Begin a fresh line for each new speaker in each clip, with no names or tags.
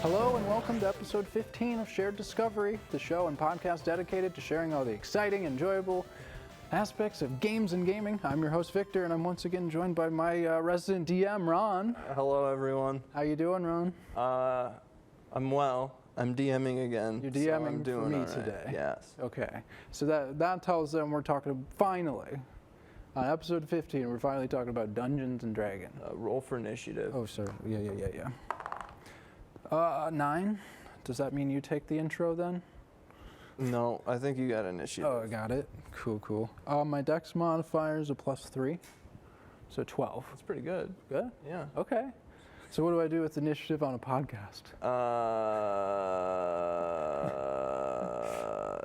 Hello and welcome to episode 15 of Shared Discovery, the show and podcast dedicated to sharing all the exciting, enjoyable aspects of games and gaming. I'm your host Victor, and I'm once again joined by my resident DM, Ron.
Hello, everyone.
How you doing, Ron?
I'm well. I'm DMing again.
You're DMing
so I'm doing
for me
all right.
today.
Yes.
Okay, so that tells them we're talking finally on episode 15. We're finally talking about Dungeons and Dragons.
Roll for initiative.
Oh, sorry. Yeah. 9. Does that mean you take the intro then?
No, I think you got initiative.
Oh, I got it. Cool. My dex modifier is a +3, so 12.
That's pretty good.
Good?
Yeah.
Okay. So what do I do with initiative on a podcast?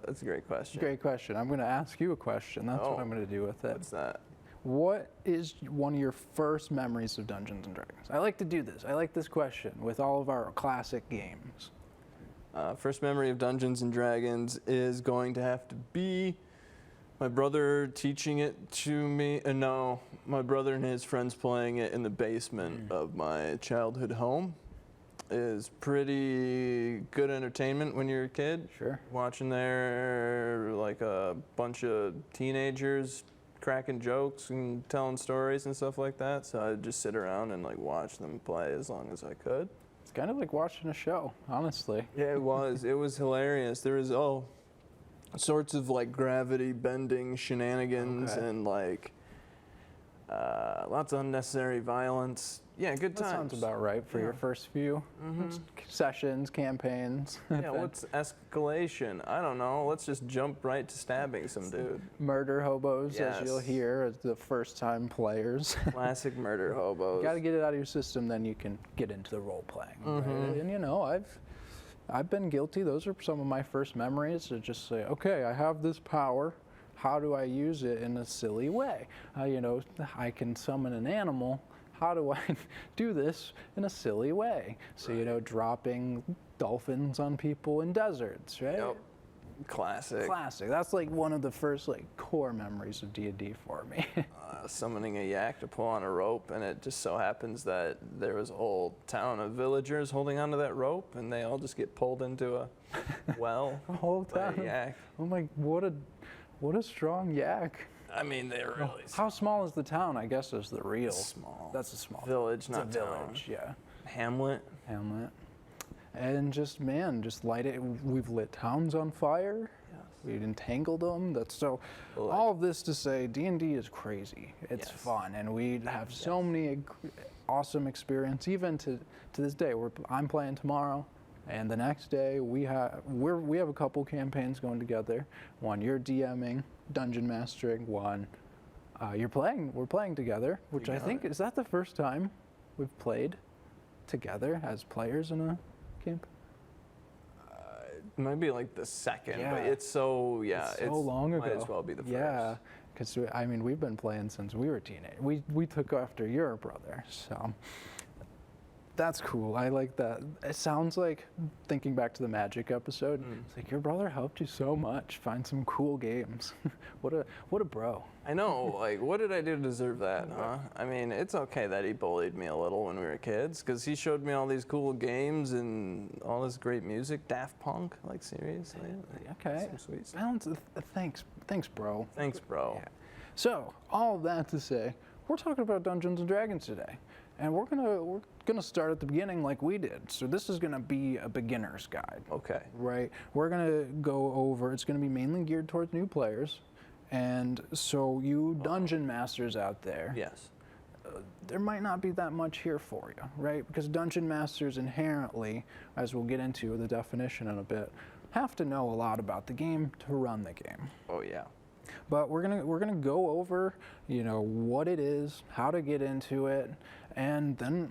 That's a great question.
Great question. I'm going to ask you a question. That's what I'm going to do with it.
What's that?
What is one of your first memories of Dungeons and Dragons? I like to do this. I like this question with all of our classic games.
First memory of Dungeons and Dragons is going to have to be my brother teaching it to me. No, my brother and his friends playing it in the basement of my childhood home. Is pretty good entertainment when you're a kid.
Sure.
Watching there like a bunch of teenagers cracking jokes and telling stories and stuff like that. So I'd just sit around and like watch them play as long as I could.
It's kind of like watching a show, honestly.
Yeah, it was. It was hilarious. There was all sorts of like gravity bending shenanigans and like lots of unnecessary violence. Yeah, good times.
That sounds about right for your first few sessions, campaigns.
Yeah, what's escalation? I don't know. Let's just jump right to stabbing some dude.
Murder hobos,
Yes.
as you'll hear, as the first-time players.
Classic murder hobos.
Got to get it out of your system, then you can get into the role playing. Right? And you know, I've been guilty. Those are some of my first memories. To just say, okay, I have this power. How do I use it in a silly way? You know, I can summon an animal. How do I do this in a silly way? So, you know, dropping dolphins on people in deserts, right?
Yep. Classic.
That's like one of the first like core memories of D&D for me.
Summoning a yak to pull on a rope, and it just so happens that there was a whole town of villagers holding onto that rope, and they all just get pulled into a well
The whole
by
time.
a yak.
Oh my, what a strong yak.
I mean, they're really
How small is the town? I guess is the real.
small.
That's a small
Village,
It's
not
a
town.
village, yeah.
Hamlet.
And just light it. We've lit towns on fire.
Yes.
We've entangled them.
Well,
all of this to say, D&D is crazy. It's fun, and we have so many awesome experience. Even to this day, I'm playing tomorrow, and the next day we have a couple campaigns going together. One you're DMing, dungeon mastering. One we're playing together, which I think is that the first time we've played together as players in a camp.
It might be like the second,
Yeah.
but it's so
long ago.
Might as well be the first.
Yeah, because we've been playing since we were teenagers. We took after your brother, so that's cool. I like that. It sounds like, thinking back to the Magic episode, it's like your brother helped you so much find some cool games. What a bro.
I know, like, what did I do to deserve that, huh? I mean, it's okay that he bullied me a little when we were kids, because he showed me all these cool games and all this great music. Daft Punk, like, seriously?
Okay.
Some sweet stuff.
Thanks, bro.
Thanks, bro.
Yeah. So, all of that to say, we're talking about Dungeons and Dragons today. And we're gonna start at the beginning like we did. So this is gonna be a beginner's guide.
Okay.
Right? We're gonna go over, it's gonna be mainly geared towards new players. And so you dungeon masters out there,
Yes.
there might not be that much here for you, right? Because dungeon masters inherently, as we'll get into the definition in a bit, have to know a lot about the game to run the game.
Oh, yeah.
But we're gonna go over, you know, what it is, how to get into it, and then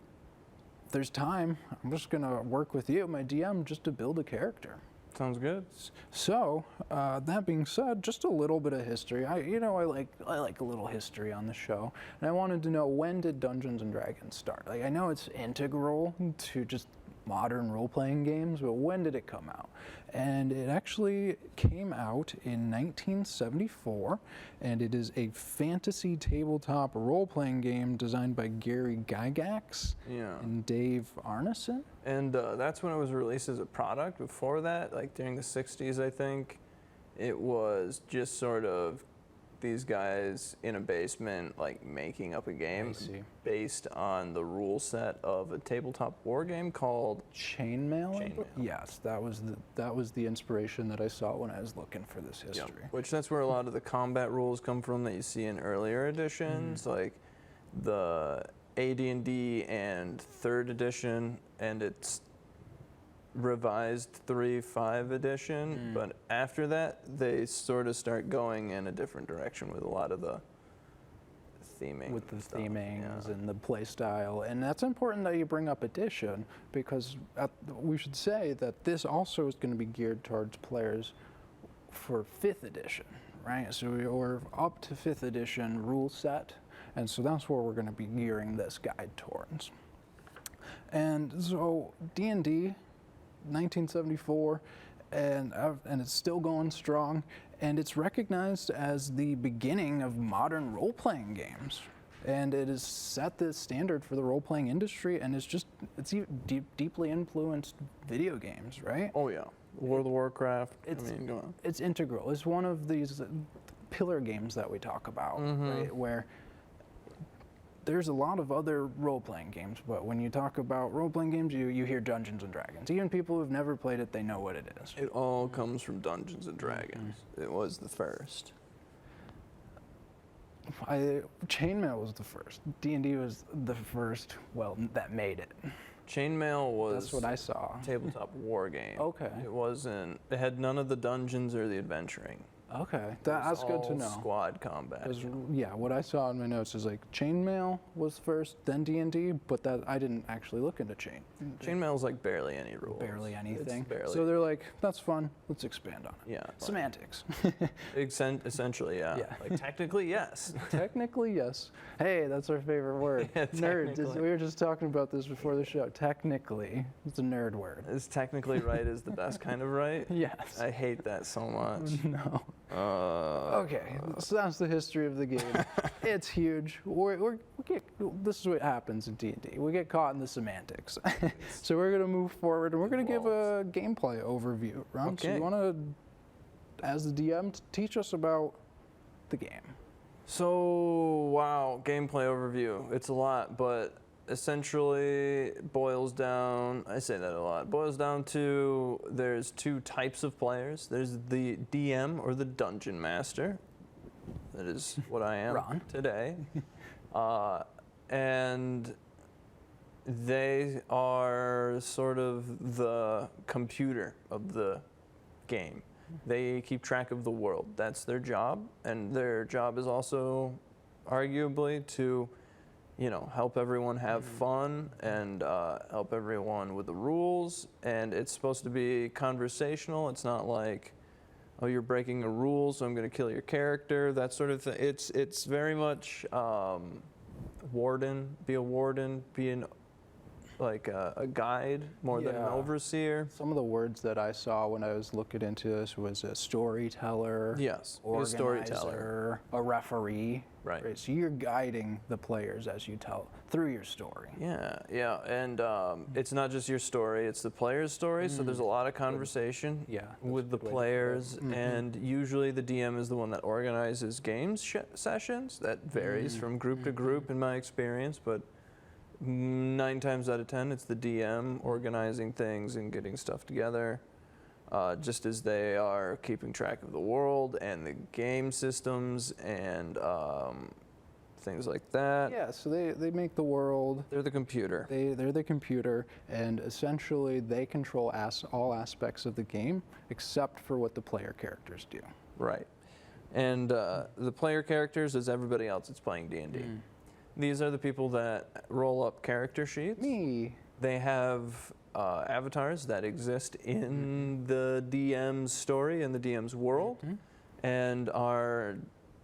if there's time, I'm just gonna work with you, my DM, just to build a character.
Sounds good.
So, that being said, just a little bit of history. I like a little history on the show, and I wanted to know, when did Dungeons and Dragons start? Like, I know it's integral to just modern role-playing games, but when did it come out? And it actually came out in 1974, and it is a fantasy tabletop role-playing game designed by Gary Gygax and Dave Arneson.
And that's when it was released as a product. Before that, like during the 60s, I think, it was just sort of these guys in a basement like making up a game based on the rule set of a tabletop war game called
Chainmail. Yes, that was the inspiration that I saw when I was looking for this history.
Yep. Which that's where a lot of the combat rules come from that you see in earlier editions, like the AD&D and 3rd edition, and it's revised 3.5 edition, but after that they sort of start going in a different direction with a lot of the theming.
With the themings and the play style, and that's important that you bring up edition, because we should say that this also is going to be geared towards players for 5th edition, right? So we're up to 5th edition rule set, and so that's where we're going to be gearing this guide towards. And so D&D 1974, and it's still going strong, and it's recognized as the beginning of modern role-playing games, and it has set the standard for the role-playing industry, and it's deeply influenced video games, right?
Oh yeah, World of Warcraft.
It's integral. It's one of these pillar games that we talk about, right? Where there's a lot of other role-playing games, but when you talk about role-playing games, you hear Dungeons and Dragons. Even people who've never played it, they know what it is.
It all comes from Dungeons and Dragons. It was the first.
Chainmail was the first. D&D was the first, that made it.
Chainmail was...
That's what I saw.
Tabletop war game.
Okay.
It had none of the dungeons or the adventuring.
Okay, that's good to know.
Squad combat.
Yeah, what I saw in my notes is like Chainmail was first, then D&D, but that I didn't actually look into
Chainmail is like barely any rules.
Barely anything.
Barely.
So they're like, that's fun. Let's expand on it.
Yeah.
Semantics.
Essentially, yeah. Like technically, yes.
Technically, yes. Hey, that's our favorite word. Nerd. We were just talking about this before the show. Technically, it's a nerd word.
Is technically right is the best kind of right?
Yes.
I hate that so much.
No. Okay, so that's the history of the game. It's huge. This is what happens in D&D. We get caught in the semantics. So we're going to move forward, and we're going to give a gameplay overview. Ron,
Okay.
so you want to, as the DM, teach us about the game?
So, wow, gameplay overview. It's a lot, but essentially boils down, I say that a lot, boils down to there's 2 types of players. There's the DM, or the Dungeon Master. That is what I am
Ron.
today. And they are sort of the computer of the game. They keep track of the world. That's their job, and their job is also arguably to help everyone have fun and help everyone with the rules. And it's supposed to be conversational. It's not like, oh, you're breaking a rule, so I'm going to kill your character, that sort of thing. It's very much warden, be a warden, be a guide more than an overseer.
Some of the words that I saw when I was looking into this was a storyteller.
Yes,
organizer,
a storyteller,
a referee.
Right.
So you're guiding the players as you tell through your story.
Yeah, and it's not just your story; it's the player's story. So there's a lot of conversation with the players, and usually the DM is the one that organizes games sessions. That varies from group to group, in my experience, but 9 times out of 10, it's the DM organizing things and getting stuff together. Just as they are keeping track of the world and the game systems and things like that.
Yeah, so they make the world.
They're the computer.
They're the computer, and essentially they control all aspects of the game except for what the player characters do.
Right. And the player characters is everybody else that's playing D&D. These are the people that roll up character sheets.
Me.
They have avatars that exist in the DM's story and the DM's world, and are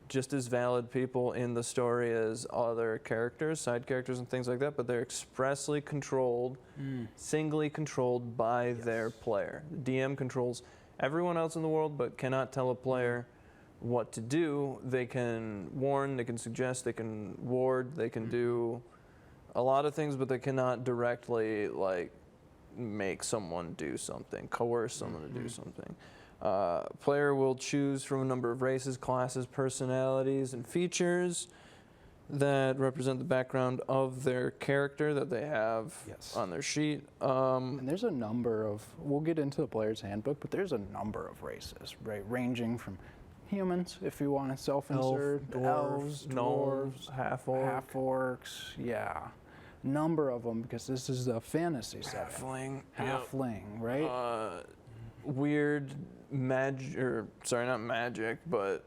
just as valid people in the story as other characters, side characters and things like that, but they're expressly controlled, singly controlled by their player. The DM controls everyone else in the world, but cannot tell a player what to do. They can warn, they can suggest, they can ward, they can do a lot of things, but they cannot directly like make someone do something, coerce someone to do something. Player will choose from a number of races, classes, personalities, and features that represent the background of their character that they have on their sheet.
And there's a number of, we'll get into the player's handbook, but there's a number of races, right? Ranging from humans, if you want to self-insert, elves, dwarves, half-orcs, yeah. Number of them, because this is a fantasy setting. Halfling, right?
Weird not magic, but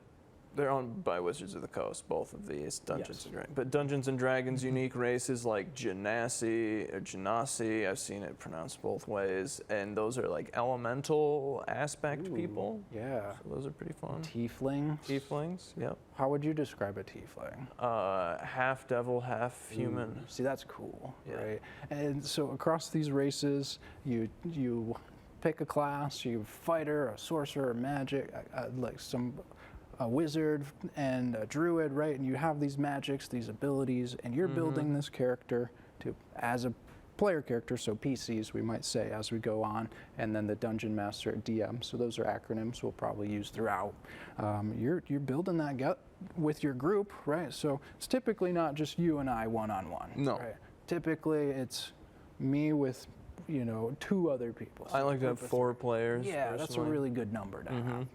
they're owned by Wizards of the Coast, both of these, Dungeons and Dragons. But Dungeons and Dragons unique races like Genasi or Genasi, I've seen it pronounced both ways, and those are like elemental aspect people.
Yeah.
So those are pretty fun.
Tieflings,
yep.
How would you describe a tiefling?
Half devil, half human.
See, that's cool, right? And so across these races, you pick a class, you fighter, a sorcerer, magic, like a wizard and a druid, right? And you have these magics, these abilities, and you're building this character as a player character, so PCs we might say as we go on, and then the dungeon master, DM. So those are acronyms we'll probably use throughout. You're building that with your group, right? So it's typically not just you and I one-on-one.
No.
Right? Typically it's me with 2 other people. So
I like to have 4 players.
Yeah,
personally.
That's a really good number to have.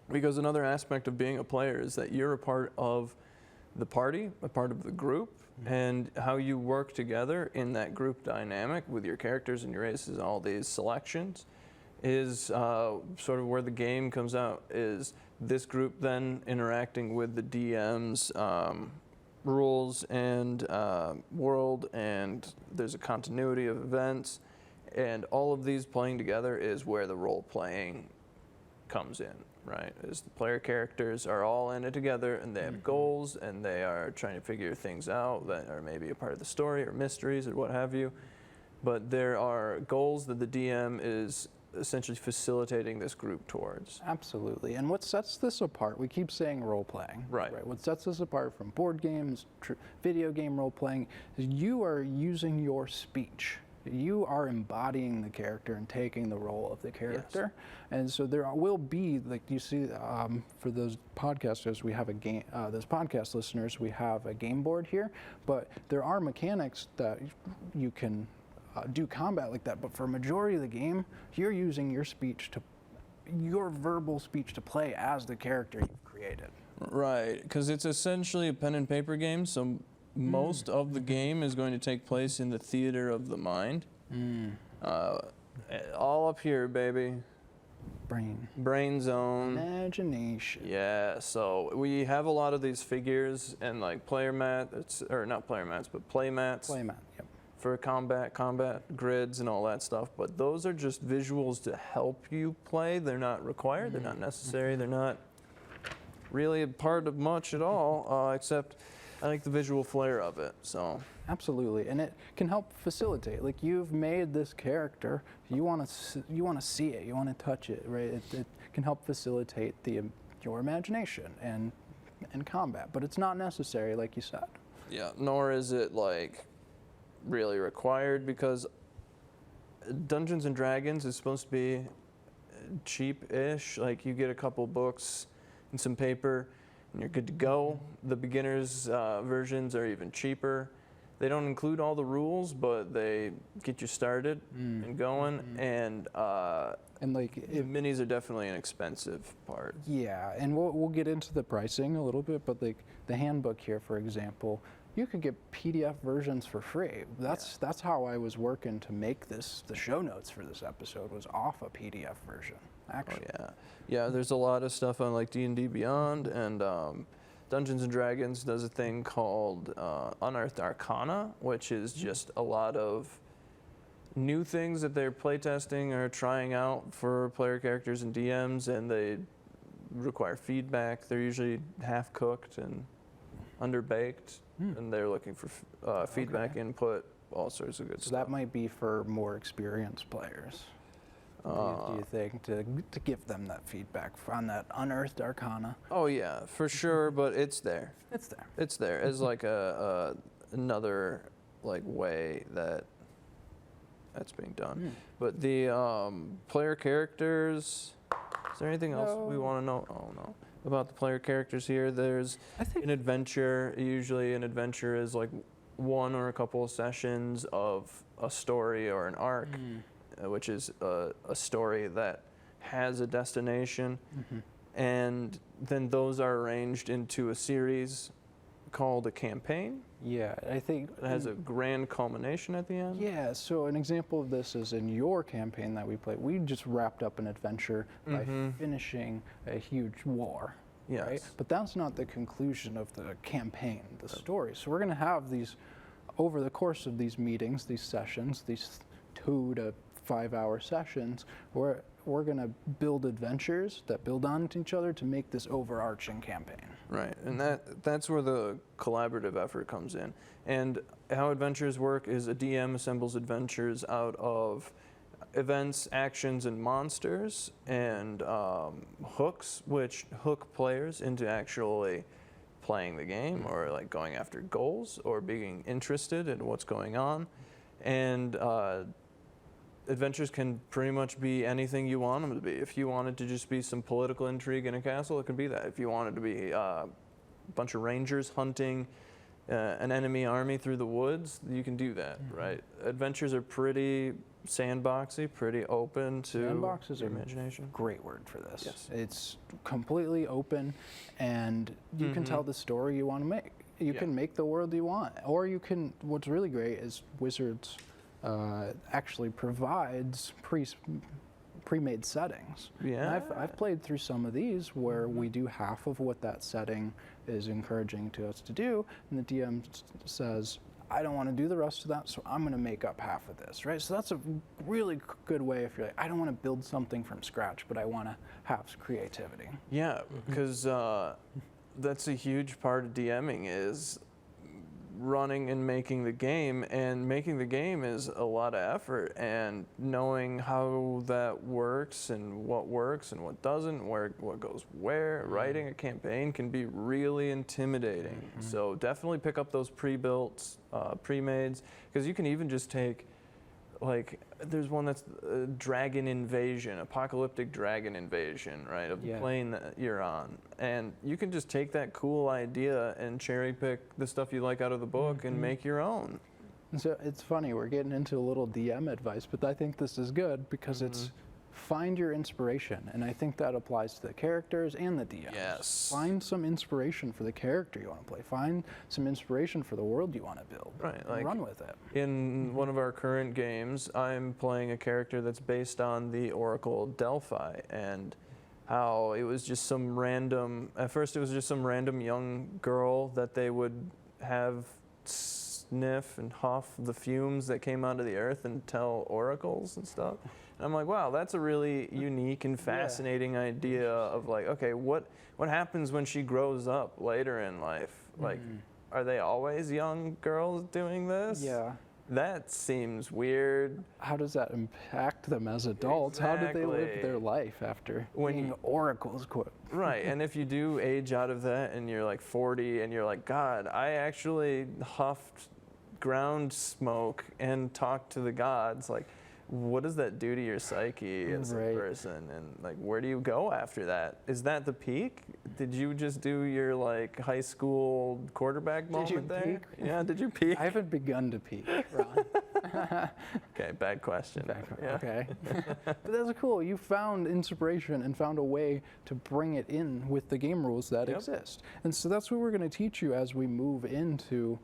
Because another aspect of being a player is that you're a part of the party, a part of the group, and how you work together in that group dynamic with your characters and your races and all these selections is sort of where the game comes out, is this group then interacting with the DM's rules and world, and there's a continuity of events, and all of these playing together is where the role playing comes in, right? As the player characters are all in it together, and they have goals, and they are trying to figure things out that are maybe a part of the story or mysteries or what have you, but there are goals that the DM is essentially facilitating this group towards.
Absolutely. And what sets this apart, we keep saying role-playing.
Right.
What sets this apart from board games, video game role-playing, is you are using your speech. You are embodying the character and taking the role of the character. And so there will be, like you see, for those podcasters, we have a game, those podcast listeners, we have a game board here, but there are mechanics that you can do combat like that, but for a majority of the game, you're using your verbal speech to play as the character you've created.
Right, because it's essentially a pen and paper game, so most of the game is going to take place in the theater of the mind. All up here, baby. Brain zone.
Imagination.
Yeah, so we have a lot of these figures and like player mats, or not player mats, but play mats.
Play mat, yep.
For combat grids and all that stuff, but those are just visuals to help you play. They're not required, they're not necessary, they're not really a part of much at all, except I like the visual flair of it, so.
Absolutely, and it can help facilitate. Like, you've made this character, you want to see it, you want to touch it, right? It can help facilitate your imagination and combat, but it's not necessary, like you said.
Yeah, nor is it like really required, because Dungeons and Dragons is supposed to be cheap-ish. Like, you get a couple books and some paper and you're good to go. The beginners versions are even cheaper. They don't include all the rules, but they get you started and going. And like, minis are definitely an expensive part.
Yeah, and we'll get into the pricing a little bit, but like the handbook here, for example, you could get PDF versions for free. That's how I was working to make this. The show notes for this episode was off a PDF version, actually.
Oh, yeah. There's a lot of stuff on like D&D Beyond, and Dungeons and Dragons does a thing called Unearthed Arcana, which is just a lot of new things that they're playtesting or trying out for player characters and DMs, and they require feedback. They're usually half cooked and underbaked, and they're looking for feedback, input, all sorts of good
So
stuff.
that might be for more experienced players. Do you think to give them that feedback on that unearthed arcana?
Oh yeah, for sure, but it's there.
It's there.
It's there as like another like way that's being done. But the player characters. Is there anything else we want to know? Oh no. About the player characters here, there's an adventure. Usually, an adventure is like one or a couple of sessions of a story or an arc, which is a story that has a destination, and then those are arranged into a series called a campaign.
Yeah, I think
it has a grand culmination at the end.
Yeah, so an example of this is in your campaign that we played. We just wrapped up an adventure by finishing a huge war.
Yes.
Right? But that's not the conclusion of the campaign, the story. So we're going to have these, over the course of these meetings, these sessions, these 2 to 5 hour sessions, where we're going to build adventures that build on each other to make this overarching campaign.
Right, and that's where the collaborative effort comes in. And how adventures work is a DM assembles adventures out of events, actions, and monsters, and hooks, which hook players into actually playing the game or like going after goals or being interested in what's going on. And adventures can pretty much be anything you want them to be. If you wanted to just be some political intrigue in a castle, it could be that. If you wanted to be a bunch of rangers hunting an enemy army through the woods, you can do that, right? Adventures are pretty sandboxy, pretty open to
Sandbox is
imagination.
A great word for this.
Yes.
It's completely open, and you can tell the story you want to make. You can make the world you want, or you can. What's really great is Wizards actually provides pre-made settings.
Yeah.
And I've played through some of these where we do half of what that setting is encouraging to us to do, and the DM says, I don't want to do the rest of that, so I'm going to make up half of this, right? So that's a really good way if you're like, I don't want to build something from scratch, but I want to have creativity.
Yeah, because that's a huge part of DMing is running and making the game, and making the game is a lot of effort, and knowing how that works and what doesn't work, what goes where. Writing a campaign can be really intimidating. So definitely pick up those pre-built, pre-mades, because you can even just take, like, there's one that's dragon invasion, apocalyptic dragon invasion, right, of the plane that you're on. And you can just take that cool idea and cherry pick the stuff you like out of the book and make your own.
So it's funny, we're getting into a little DM advice, but I think this is good because it's find your inspiration. And I think that applies to the characters and the DMs.
Yes.
Find some inspiration for the character you want to play. Find some inspiration for the world you want to build.
Right, like
run with it.
in one of our current games, I'm playing a character that's based on the Oracle Delphi, and how it was just some random, at first it was just some random young girl that they would have sniff and huff the fumes that came out of the earth and tell oracles and stuff. And I'm like, wow, that's a really unique and fascinating idea of like, okay, what happens when she grows up later in life? Like, are they always young girls doing this?
Yeah.
That seems weird.
How does that impact them as adults? How do they live their life after being oracles? Quote.
Right, and if you do age out of that and you're like 40 and you're like, God, I actually huffed ground smoke and talked to the gods, like, what does that do to your psyche as a person? And like, where do you go after that? Is that the peak? Did you just do your like high school quarterback moment there?
Peak?
Yeah, did you peak?
I haven't begun to peak, Ron.
Okay, bad question.
Okay. But that's cool. You found inspiration and found a way to bring it in with the game rules that exist. And so that's what we're going to teach you as we move into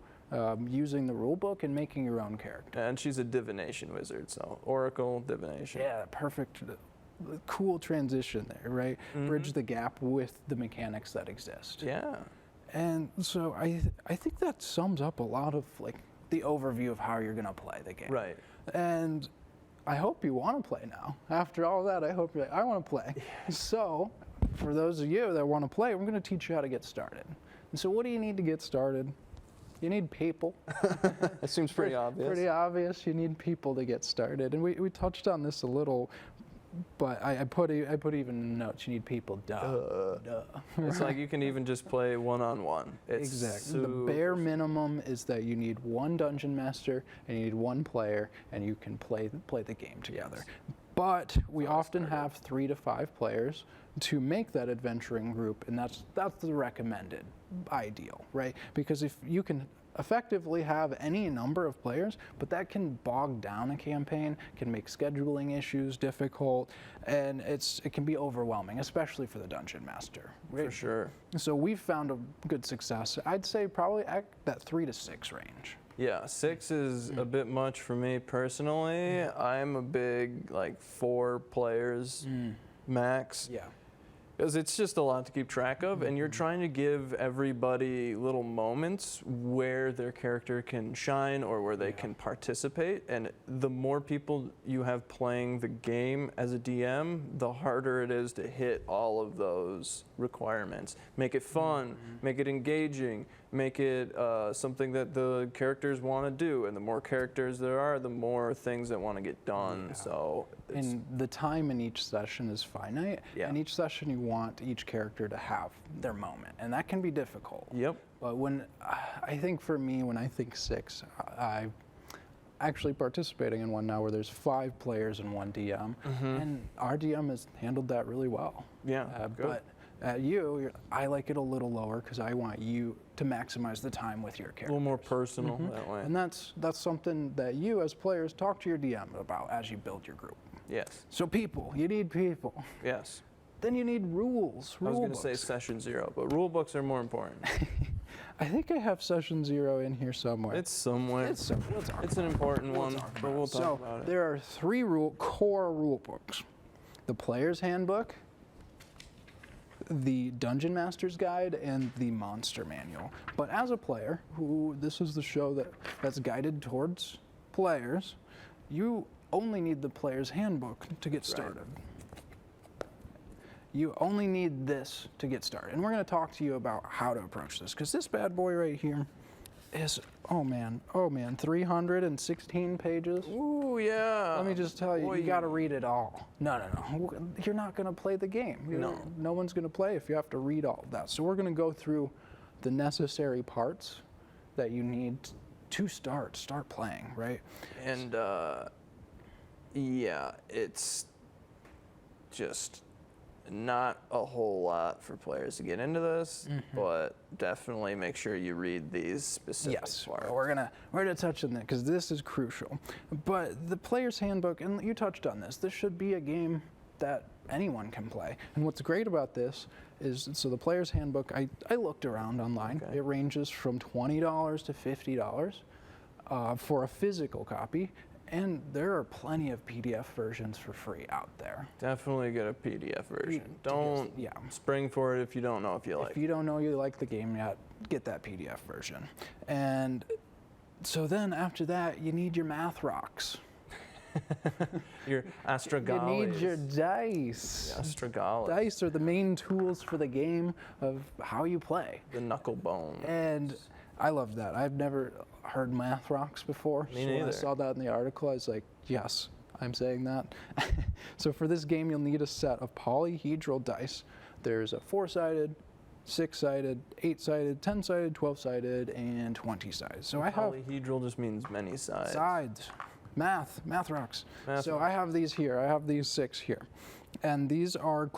using the rule book and making your own character.
And she's a divination wizard, so Oracle, divination.
Yeah, perfect. Cool transition there, right? Bridge the gap with the mechanics that exist.
Yeah.
And so I think that sums up a lot of like the overview of how you're going to play the game.
Right.
And I hope you want to play now. After all that, I hope you're like, I want to play. So for those of you that want to play, we're going to teach you how to get started. And so what do you need to get started? You need people.
That seems pretty obvious.
Pretty obvious. You need people to get started. And we touched on this a little, but I put even in the notes, you need people. Duh.
It's like you can even just play one-on-one.
Exactly. The bare minimum is that you need one dungeon master and you need one player, and you can play the game together.
Yes.
But we often have 3 to 5 players to make that adventuring group, and that's the recommended ideal, right? Because if you can effectively have any number of players, but that can bog down a campaign, can make scheduling issues difficult, and it can be overwhelming, especially for the dungeon master. Right?
For sure.
So we've found a good success. I'd say probably at that 3 to 6 range.
Yeah, 6 is a bit much for me personally. I'm a big 4 players max.
Yeah.
Because it's just a lot to keep track of, and you're trying to give everybody little moments where their character can shine or where they can participate. And the more people you have playing the game as a DM, the harder it is to hit all of those requirements. Make it fun, make it engaging, make it something that the characters want to do. And the more characters there are, the more things that want to get done.
Yeah.
So
and the time in each session is finite, and each session you want each character to have their moment, and that can be difficult.
Yep.
But when I think for me, when I think 6, I'm actually participating in one now where there's 5 players and 1 DM, and our DM has handled that really well.
Yeah, good.
But I like it a little lower because I want you to maximize the time with your character.
A little more personal that way.
And that's something that you as players talk to your DM about as you build your group.
Yes.
So you need people.
Yes.
Then you need rules.
I was going to say session 0, but rule books are more important.
I think I have session 0 in here somewhere.
It's somewhere.
It's
an important one, but we'll talk about it.
There are 3 core rule books: the Player's Handbook, the Dungeon Master's Guide, and the Monster Manual. But as a player, this is the show that's guided towards players, you only need the Player's Handbook to get started. You only need this to get started. And we're going to talk to you about how to approach this, because this bad boy right here is, oh man, 316 pages.
Ooh, yeah.
Let me just tell you, you got to read it all. No. You're not going to play the game. No one's going to play if you have to read all of that. So we're going to go through the necessary parts that you need to start playing, right?
And yeah, it's just not a whole lot for players to get into this, but definitely make sure you read these specific parts.
We're gonna touch on that because this is crucial. But the Player's Handbook, and you touched on this should be a game that anyone can play. And what's great about this is, so the Player's Handbook, I looked around online. Okay. It ranges from $20 to $50 for a physical copy. And there are plenty of PDF versions for free out there.
Definitely get a PDF version. Don't spring for it if you don't know if you like it.
If you don't know you like the game yet, get that PDF version. And so then after that, you need your math rocks.
Your astragales.
You need your dice.
The astragales.
Dice are the main tools for the game of how you play.
The knuckle bones.
And I love that. I've never heard math rocks before.
Me neither.
When I saw that in the article, I was like, yes, I'm saying that. So for this game, you'll need a set of polyhedral dice. There's a 4-sided, 6-sided, 8-sided, 10-sided, 12-sided, and 20-sided. So
polyhedral just means many sides.
Sides. Math rocks. So I have these here. I have these 6 here. And these are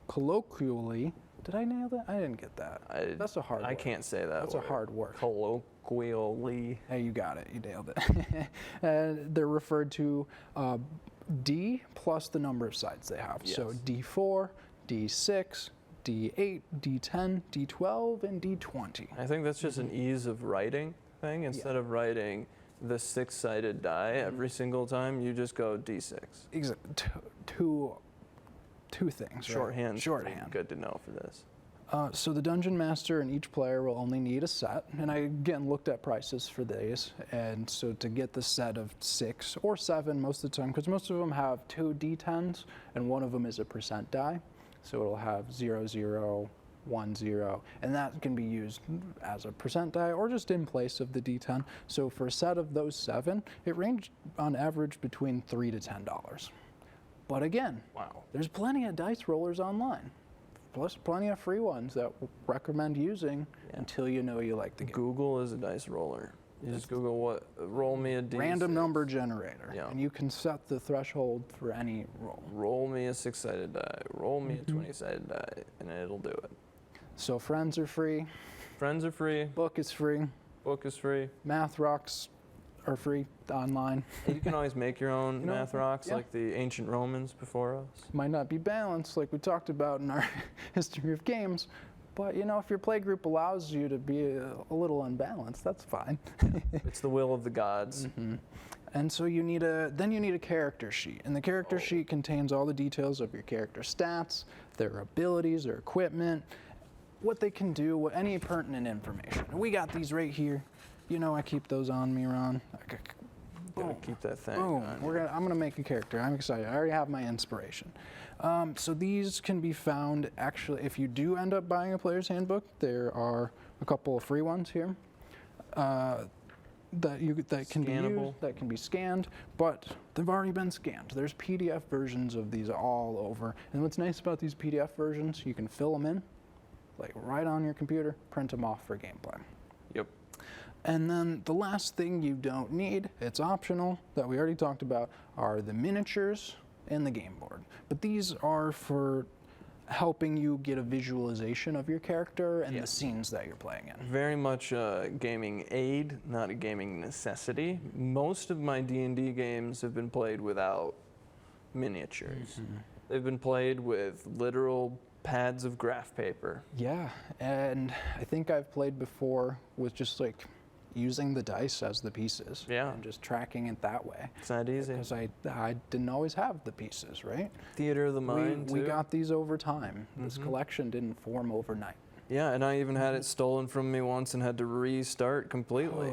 colloquially, did I nail that? I didn't get that. That's a hard word.
I can't say that
That's
word.
a hard word.
Colloquially.
Hey, you got it. You nailed it. And they're referred to D plus the number of sides they have.
Yes.
So D4, D6, D8, D10, D12, and D20.
I think that's just an ease of writing thing. Instead of writing the 6-sided die every single time, you just go D6.
Exactly. Two things.
Shorthand.
Right? Shorthand.
Good to know for this.
So the Dungeon Master and each player will only need a set. And I, again, looked at prices for these. And so to get the set of 6 or 7 most of the time, because most of them have 2 D10s and one of them is a percent die. So it'll have 0, 0, 1, 0, and that can be used as a percent die or just in place of the D10. So for a set of those 7, it ranged on average between $3 to $10. But again,
Wow.
there's plenty of dice rollers online, plus plenty of free ones that we'll recommend using until you know you like the game.
Google is a dice roller. You just Google roll me a D6.
Random number generator,
Yeah.
and you can set the threshold for any roll.
Roll me a 6-sided die. Roll me a 20-sided die, and it'll do it.
So friends are free,
Friends are free.
book is free,
Book is free.
math rocks are free online.
You can always make your own
You know,
math rocks
yeah.
like the ancient Romans before us.
Might not be balanced like we talked about in our history of games, but you know, if your play group allows you to be a little unbalanced, that's fine.
It's the will of the gods.
And so you need a character sheet, and the character sheet contains all the details of your character stats, their abilities, their equipment, what they can do, any pertinent information. We got these right here. You know, I keep those on me, Ron.
Gotta keep that thing
Boom.
on.
I'm gonna make a character. I'm excited. I already have my inspiration. So these can be found, actually, if you do end up buying a player's handbook, there are a couple of free ones here that can be
Scannable.
used, that can be scanned, but they've already been scanned. There's PDF versions of these all over. And what's nice about these PDF versions, you can fill them in, like right on your computer, print them off for gameplay.
Yep.
And then the last thing you don't need, it's optional, that we already talked about, are the miniatures and the game board. But these are for helping you get a visualization of your character and the scenes that you're playing in.
Very much a gaming aid, not a gaming necessity. Most of my D&D games have been played without miniatures. They've been played with literal pads of graph paper.
Yeah, and I think I've played before with just like using the dice as the pieces.
Yeah.
And just tracking it that way.
It's that easy.
Because I didn't always have the pieces, right?
Theater of the mind,
We
too.
got these over time. This collection didn't form overnight.
Yeah, and I even had it stolen from me once and had to restart completely.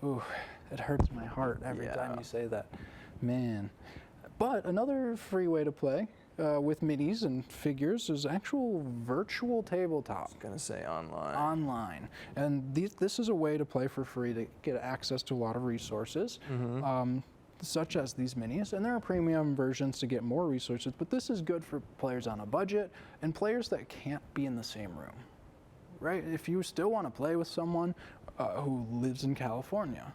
Ooh, it hurts my heart every time you say that. Man. But another free way to play with minis and figures is actual virtual tabletop.
I was gonna say online.
Online. And this is a way to play for free to get access to a lot of resources, such as these minis. And there are premium versions to get more resources, but this is good for players on a budget and players that can't be in the same room, right? If you still want to play with someone who lives in California,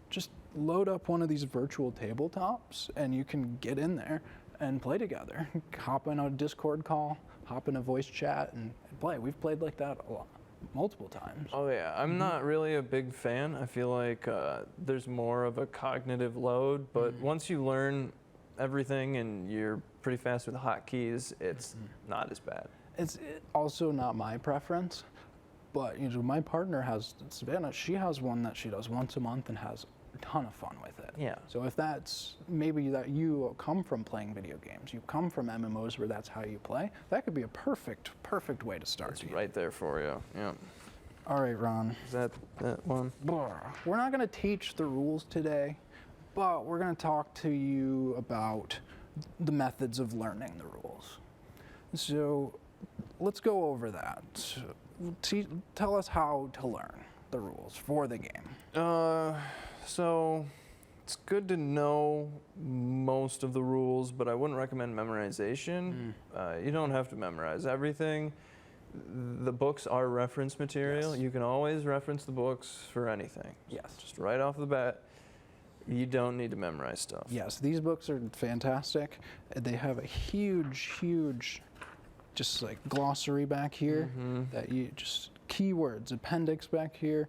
just load up one of these virtual tabletops and you can get in there and play together. Hop in a Discord call, hop in a voice chat, and play. We've played like that a lot, multiple times.
Oh yeah, I'm not really a big fan. I feel like there's more of a cognitive load, but once you learn everything and you're pretty fast with hotkeys, it's not as bad.
It's also not my preference, but you know, my partner has, Savannah, she has one that she does once a month and has a ton of fun with it.
Yeah.
So if that's maybe that you come from playing video games, you come from MMOs where that's how you play, that could be a perfect way to start.
It's right there for you. Yeah.
All right, Ron.
Is that one?
We're not going to teach the rules today, but we're going to talk to you about the methods of learning the rules. So let's go over that. Tell us how to learn the rules for the game.
So it's good to know most of the rules, but I wouldn't recommend memorization. You don't have to memorize everything. The books are reference material.
Yes.
You can always reference the books for anything.
Yes.
Just right off the bat, you don't need to memorize stuff.
Yes, these books are fantastic. They have a huge, just like glossary back here that you just keywords, appendix back here,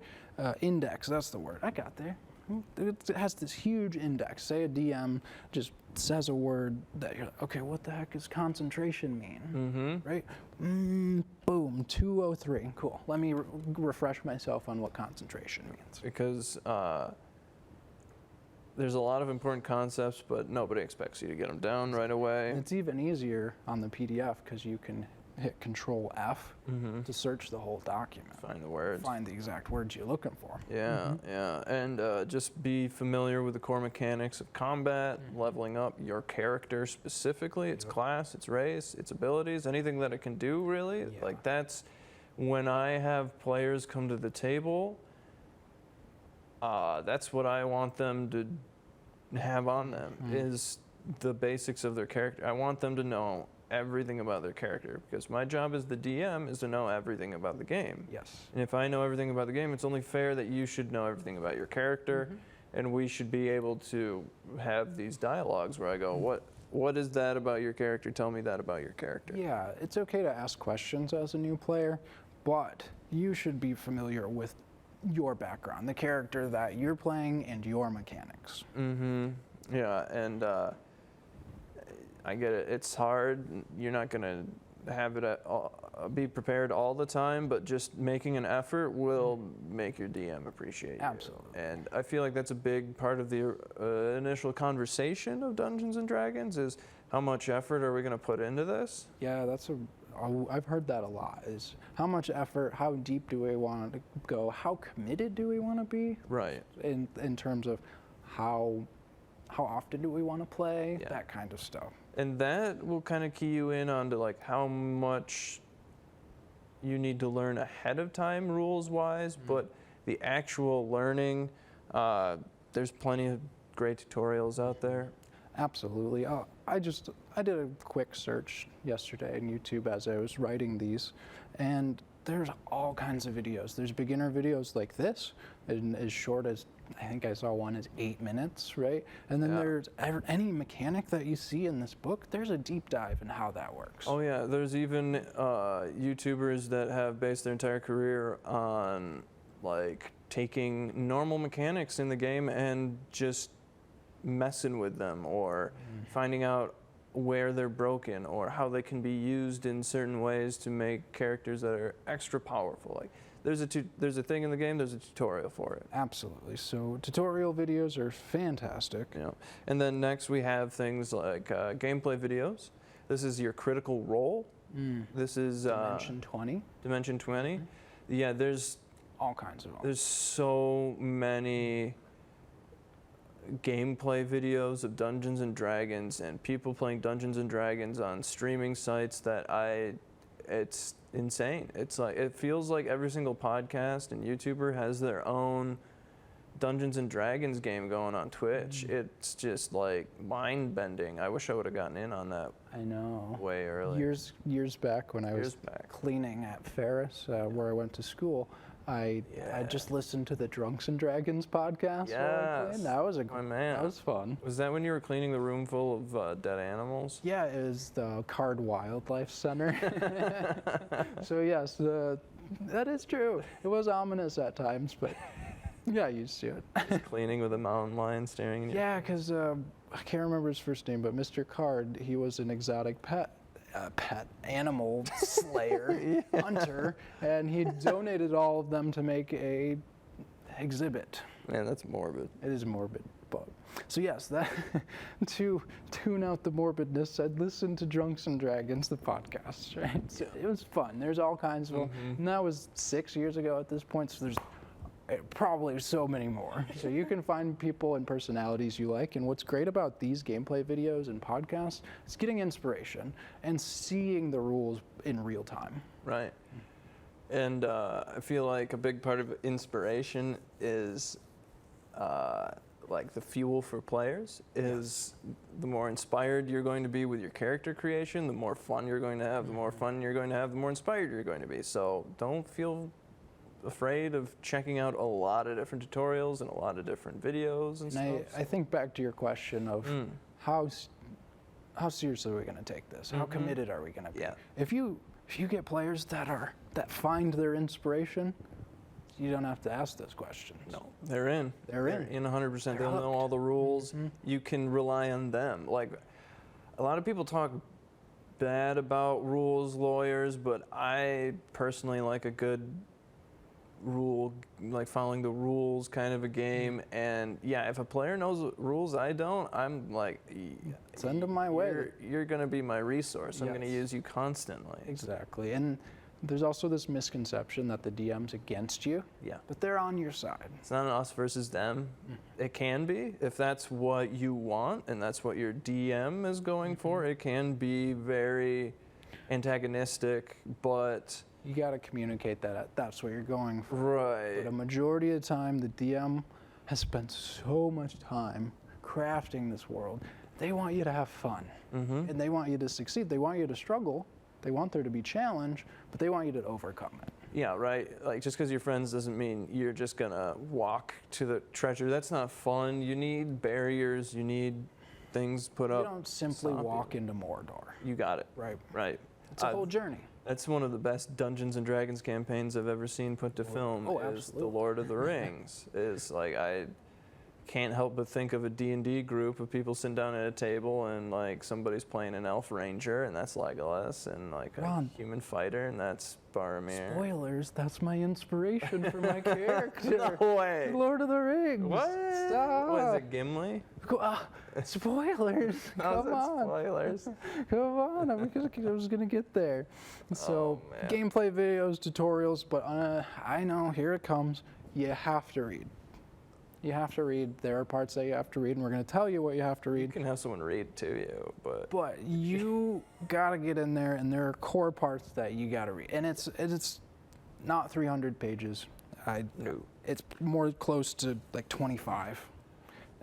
index. That's the word. I got there. It has this huge index. Say a DM just says a word that you're like, okay, what the heck does concentration mean? Right? Boom, 203. Cool. Let me refresh myself on what concentration means.
Because there's a lot of important concepts, but nobody expects you to get them down right away.
It's even easier on the PDF because you can hit Control F to search the whole document.
Find the words.
Find the exact words you're looking for.
Yeah, yeah. And just be familiar with the core mechanics of combat, leveling up your character specifically, its class, its race, its abilities, anything that it can do, really.
Yeah.
Like, that's when I have players come to the table, that's what I want them to have on them, is the basics of their character. I want them to know everything about their character, because my job as the DM is to know everything about the game.
Yes.
And if I know everything about the game, it's only fair that you should know everything about your character, and we should be able to have these dialogues where I go, what is that about your character? Tell me that about your character.
Yeah, it's okay to ask questions as a new player, but you should be familiar with your background, the character that you're playing, and your mechanics.
Yeah, and I get it. It's hard. You're not gonna have it be prepared all the time, but just making an effort will make your DM appreciate you.
Absolutely.
And I feel like that's a big part of the initial conversation of Dungeons and Dragons, is how much effort are we gonna put into this?
Yeah, I've heard that a lot, is how much effort, how deep do we want to go, how committed do we want to be?
Right.
In terms of how often do we want to play, that kind of stuff.
And that will kind of key you in onto like how much you need to learn ahead of time rules-wise, but the actual learning, there's plenty of great tutorials out there.
Absolutely. I did a quick search yesterday on YouTube as I was writing these, and there's all kinds of videos. There's beginner videos like this, and as short as, I think I saw one is 8 minutes, right? And then there's any mechanic that you see in this book, there's a deep dive in how that works.
Oh yeah, there's even YouTubers that have based their entire career on like taking normal mechanics in the game and just messing with them, or finding out where they're broken or how they can be used in certain ways to make characters that are extra powerful. Like there's a thing in the game, there's a tutorial for it.
Absolutely. So tutorial videos are fantastic.
Yeah. And then next we have things like gameplay videos. This is your critical role. This is
Dimension 20.
Dimension 20. Yeah, there's
all kinds of them.
There's so many gameplay videos of Dungeons and Dragons and people playing Dungeons and Dragons on streaming sites that it's insane. It's like, it feels like every single podcast and YouTuber has their own Dungeons and Dragons game going on Twitch. It's just like mind bending. I wish I would have gotten in on that.
I know.
Way early.
Years back when I was cleaning at Ferris, where I went to school, I just listened to the Drunks and Dragons podcast.
Yes.
That was
my man.
That was fun.
Was that when you were cleaning the room full of dead animals?
Yeah, it was the Card Wildlife Center. So yes, that is true. It was ominous at times, but yeah, used to it.
Just cleaning with a mountain lion staring at you.
Yeah, because I can't remember his first name, but Mr. Card, he was an exotic pet animal slayer, hunter, and he donated all of them to make a exhibit.
Man, that's morbid.
It is morbid, but so yes, that to tune out the morbidness, I'd listen to Drunks and Dragons, the podcast. Right, so it was fun. There's all kinds of them, and that was 6 years ago at this point. So there's probably so many more. So you can find people and personalities you like, and what's great about these gameplay videos and podcasts is getting inspiration and seeing the rules in real time.
Right. And I feel like a big part of inspiration is like the fuel for players is the more inspired you're going to be with your character creation, the more fun you're going to have, the more fun you're going to have, the more inspired you're going to be. So don't feel afraid of checking out a lot of different tutorials and a lot of different videos and stuff.
I think back to your question of how seriously are we going to take this? How committed are we going to be?
Yeah.
If you get players that find their inspiration, you don't have to ask those questions.
No, they're in.
They're in
100%. They'll know all the rules. You can rely on them. Like, a lot of people talk bad about rules lawyers, but I personally like a good like following the rules kind of a game. And yeah, if a player knows the rules I don't, I'm like,
send them my way.
You're going to be my resource. I'm going to
Yes.
use you constantly.
Exactly. And there's also this misconception that the DM's against you,
Yeah.
but they're on your side.
It's not an us versus them. It can be, if that's what you want and that's what your DM is going for. It can be very antagonistic, but
You got to communicate that that's what you're going for.
right.
But a majority of the time, the DM has spent so much time crafting this world. They want you to have fun, and they want you to succeed. They want you to struggle. They want there to be challenge, but they want you to overcome it.
Yeah, right. Like just because you're friends doesn't mean you're just gonna walk to the treasure. That's not fun. You need barriers. You need things put
You
up.
don't simply
stop
walk into Mordor.
You got it.
Right.
Right.
It's a whole journey.
That's one of the best Dungeons and Dragons campaigns I've ever seen put to film.
oh,
is The
absolutely.
Lord of the Rings. Is like I can't help but think of a D&D group of people sitting down at a table and like somebody's playing an elf ranger and that's Legolas and like
Ron.
a human fighter and that's Boromir.
Spoilers, that's my inspiration for my character.
No way.
Lord of the Rings.
What?
Stop.
What is it, Gimli?
Spoilers.
How's
Come
that
on.
spoilers?
Come on. I was going to get there. So,
man.
gameplay videos, tutorials, but I know, here it comes. You have to read. You have to read. There are parts that you have to read, and we're going to tell you what you have to
You
read.
can have someone read to you, but
But you got to get in there, and there are core parts that you got to read. And it's not 300 pages.
no.
It's more close to like 25.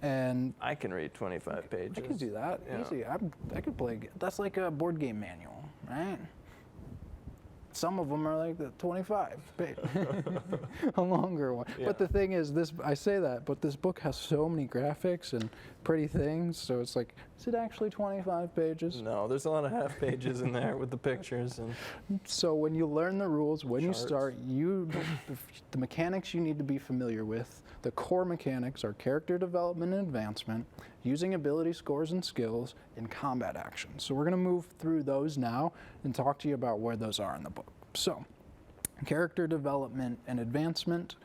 And
I can read 25 pages.
I can do that
Yeah.
easy. I could play. That's like a board game manual, right? Some of them are like the 25 page, a longer one.
Yeah.
But the thing is, I say that, but this book has so many graphics and pretty things, so it's like, is it actually 25 pages?
No, there's a lot of half pages in there with the pictures and
So when you learn the rules, when
Charts.
you start, the mechanics you need to be familiar with. The core mechanics are character development and advancement, using ability scores and skills, and combat actions. So we're going to move through those now and talk to you about where those are in the book. So, character development and advancement.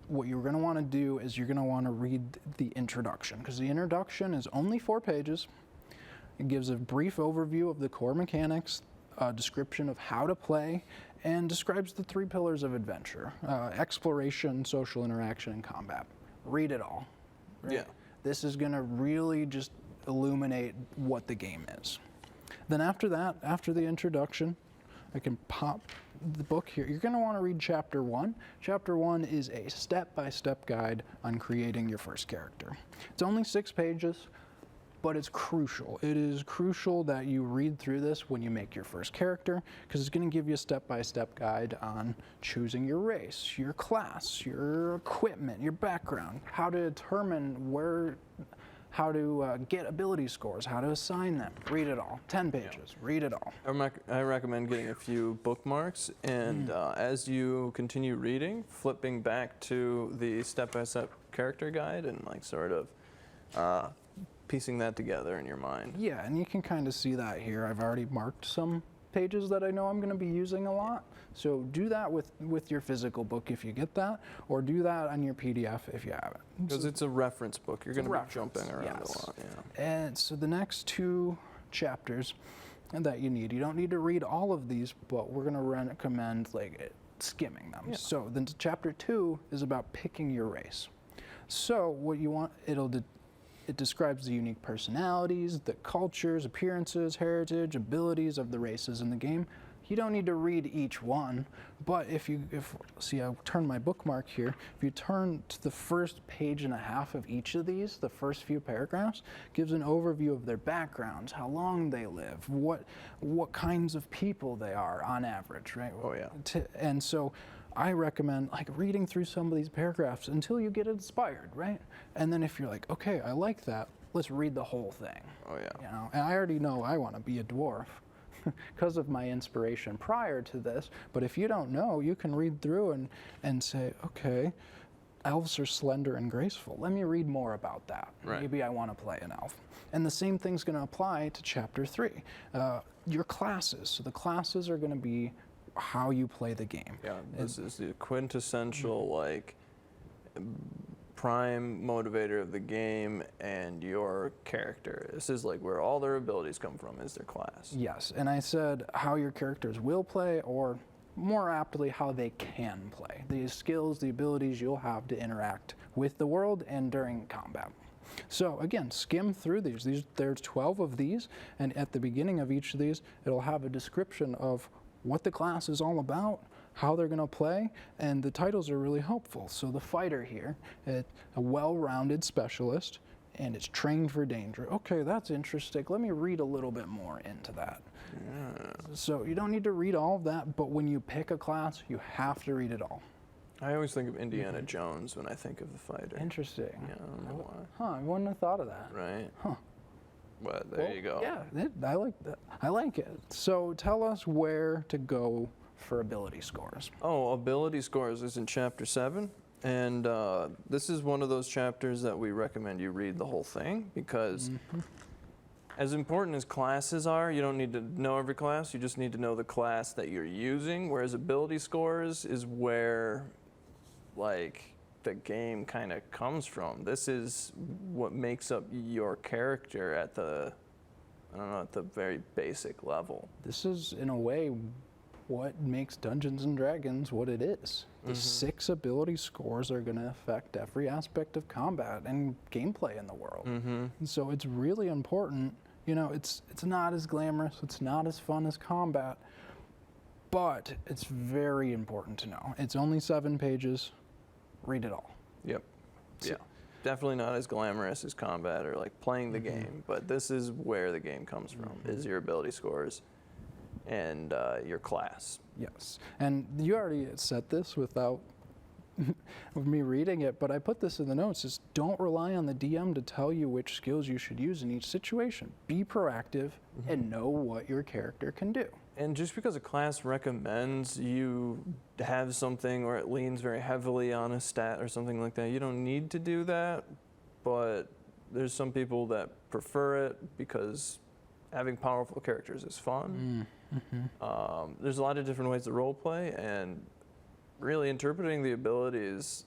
What you're going to want to do is you're going to want to read the introduction, because the introduction is only 4 pages. It gives a brief overview of the core mechanics, a description of how to play, and describes the 3 pillars of adventure: exploration, social interaction, and combat. Read it all. Right?
yeah.
This is going to really just illuminate what the game is. Then after that, after the introduction, I can pop the book here. You're going to want to read Chapter 1. Chapter 1 is a step-by-step guide on creating your first character. It's only 6 pages, but it's crucial. It is crucial that you read through this when you make your first character, because it's going to give you a step-by-step guide on choosing your race, your class, your equipment, your background, how to determine how to get ability scores, how to assign them. Read it all. 10 pages. Read it all.
I recommend getting a few bookmarks and as you continue reading, flipping back to the step-by-step character guide and like sort of piecing that together in your mind.
Yeah, and you can kind of see that here. I've already marked some pages that I know I'm going to be using a lot. So do that with your physical book if you get that, or do that on your PDF if you have it.
Because it's a reference book. You're going to be
reference,
jumping around
yes.
a lot. Yeah.
And so the next 2 chapters that you don't need to read all of these, but we're going to recommend like skimming them.
Yeah.
So then chapter 2 is about picking your race. So what you want, it describes the unique personalities, the cultures, appearances, heritage, abilities of the races in the game. You don't need to read each one, but see, I'll turn my bookmark here. If you turn to the first page and a half of each of these, the first few paragraphs, gives an overview of their backgrounds, how long they live, what kinds of people they are on average, right?
Oh, yeah.
And so I recommend like reading through some of these paragraphs until you get inspired, right? And then if you're like, okay, I like that, let's read the whole thing.
Oh, yeah.
You know, and I already know I want to be a dwarf because of my inspiration prior to this. But if you don't know, you can read through and say, okay, elves are slender and graceful. Let me read more about that.
Right.
Maybe I want to play an elf. And the same thing's going to apply to chapter 3. Your classes. So the classes are going to be how you play the game.
Yeah, this is the quintessential like prime motivator of the game and your character. This is like where all their abilities come from, is their class.
Yes, and I said how your characters will play, or more aptly, how they can play. The skills, the abilities you'll have to interact with the world and during combat. So again, skim through these. There's 12 of these, and at the beginning of each of these, it'll have a description of what the class is all about, how they're going to play, and the titles are really helpful. So the fighter here, a well-rounded specialist, and it's trained for danger. Okay, that's interesting. Let me read a little bit more into that. Yeah. So you don't need to read all of that, but when you pick a class, you have to read it all.
I always think of Indiana Jones when I think of the fighter.
Interesting.
Yeah, I don't know why.
Huh, I wouldn't have thought of that.
Right.
Huh.
But there you go.
Yeah, I like that. I like it. So tell us where to go for ability scores.
Oh, ability scores is in chapter 7. And this is one of those chapters that we recommend you read the whole thing, because as important as classes are, you don't need to know every class. You just need to know the class that you're using. Whereas ability scores is where, like, the game kind of comes from. This is what makes up your character at the, I don't know, at the very basic level.
This is, in a way, what makes Dungeons and Dragons what it is. The 6 ability scores are going to affect every aspect of combat and gameplay in the world. And so it's really important. You know, it's not as glamorous, it's not as fun as combat, but it's very important to know. It's only 7 pages. Read it all.
Yep. Yeah. Definitely not as glamorous as combat or like playing the game, but this is where the game comes from, is your ability scores and your class.
Yes. And you already said this without with me reading it, but I put this in the notes, is don't rely on the DM to tell you which skills you should use in each situation. Be proactive and know what your character can do.
And just because a class recommends you have something or it leans very heavily on a stat or something like that, you don't need to do that, but there's some people that prefer it because having powerful characters is fun. There's a lot of different ways to role play, and really interpreting the abilities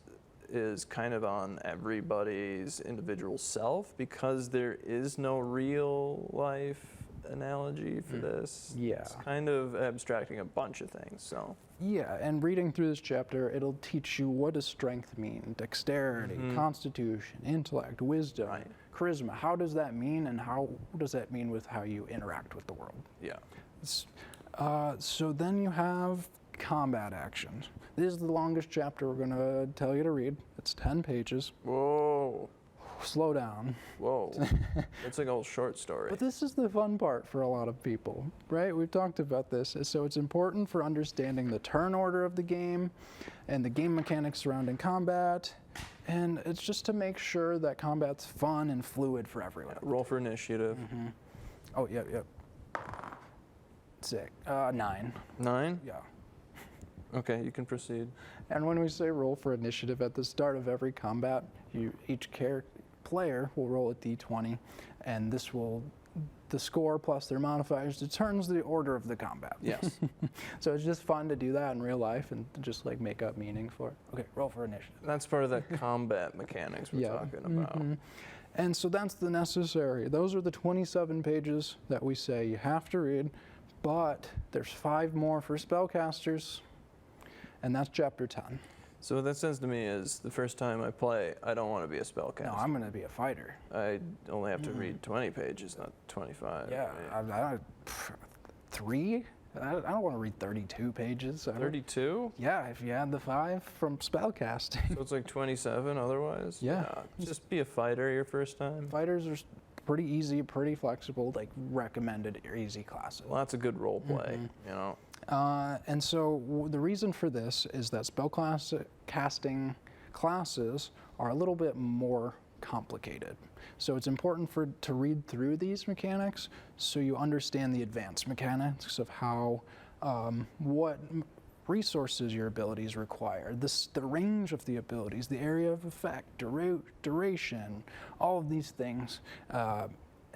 is kind of on everybody's individual self, because there is no real life analogy for this.
Yeah.
It's kind of abstracting a bunch of things, so.
Yeah, and reading through this chapter, it'll teach you what does strength mean, dexterity, constitution, intellect, wisdom, charisma. How does that mean, and how does that mean with how you interact with the world?
Yeah.
So then you have combat actions. This is the longest chapter we're going to tell you to read. It's 10 pages.
Whoa.
Slow down.
Whoa. It's like a whole short story.
But this is the fun part for a lot of people, right? We've talked about this. So it's important for understanding the turn order of the game and the game mechanics surrounding combat. And it's just to make sure that combat's fun and fluid for everyone.
Yeah, roll for initiative.
Oh, yep. Sick. 9.
9?
Yeah.
Okay, you can proceed.
And when we say roll for initiative, at the start of every combat, each player will roll a d20, and this will, the score plus their modifiers determines the order of the combat.
Yes.
So it's just fun to do that in real life and just like make up meaning for it. Okay, roll for initiative.
That's part of that combat mechanics we're talking about.
And so that's the necessary. Those are the 27 pages that we say you have to read, but there's 5 more for spellcasters, and that's chapter 10.
So what that says to me is the first time I play, I don't want to be a spellcaster.
No, I'm going to be a fighter.
I only have to read 20 pages, not 25.
Yeah,
right?
3? I don't want to read 32 pages.
32?
Yeah, if you add the 5 from spellcasting.
So it's like 27 otherwise?
Yeah.
Just be a fighter your first time.
Fighters are pretty easy, pretty flexible, like recommended easy classes.
Lots of good role play, you know.
And so the reason for this is that spellcasting classes are a little bit more complicated. So it's important to read through these mechanics so you understand the advanced mechanics of how, what resources your abilities require, the range of the abilities, the area of effect, duration, all of these things.